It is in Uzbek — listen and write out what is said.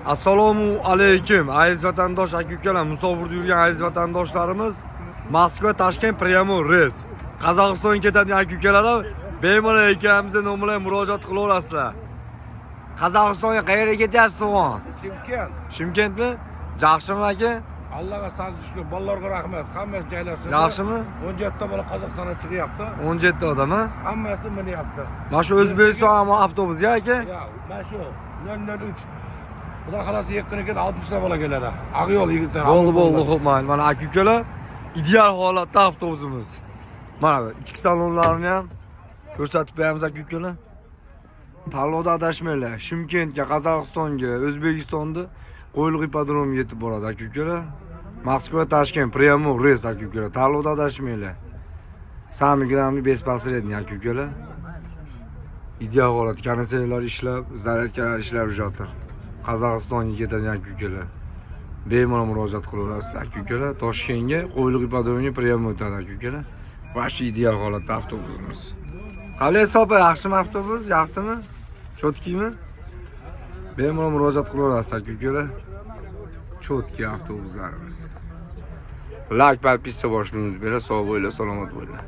Assalomu alaykum aziz vatandosh aka-ukalar, musofirda yurgan aziz vatandoshlarimiz, Moskva Toshkent prямой reys. Qozog'istonga ketadigan aka-ukalar bemalol akamizga nomlar murojaat qilaverasizlar. Qozog'istonga qayerga ketyapsiz o'g'on? Shimkent. Shimkentmi? Yaxshimi aka? Allohga shukur, bolalarga rahmat. Hammasi joylashdi. Yaxshimi? 17 ta bola Qozog'istonga chiqyapti. 17 odam ha? Hammasi minyapti. Mana shu O'zbekiston avtobusi aka? Ya, mana shu 003. Xudo xolasi yaqiniga 60 ta bola keladi. Aqyo'l yigitlar. Bo'ldi, xo'p, mana aka-ukalar ideal holatda avtobusimiz. Mana ichki salonlarini ham ko'rsatib beramiz aka-ukalar. Tanlovda adashmanglar. Shimkentga, Qozog'istonga, O'zbekistonda Qo'yliq ipodromiga yetib boradi aka-ukalar. Moskva Toshkent прямой reys aka-ukalar. Tanlovda adashmanglar. Sami gramli bespasredniy aka-ukalar. Ideal holat, konditsionerlar ishlab, zaryadkalar ishlab yuratir. Qozog'istonga ketadigan aka-ukalar bemalol murojaat qilaverasizlar aka-ukalar. Toshkentga Qo'yliq ipodromiga прямой o'tadi aka-ukalar. Vashi ideal holatda avtobusimiz. Qalay sopa, yaxshimi avtobus? Yaxshimi? Cho'tkimi? Bemalol murojaat qilaverasiz aka-ukalar. Cho'tki avtobuslarimiz. Like, podpiska bo'lishni unutmanglar. Sog' bo'linglar, salomat bo'linglar.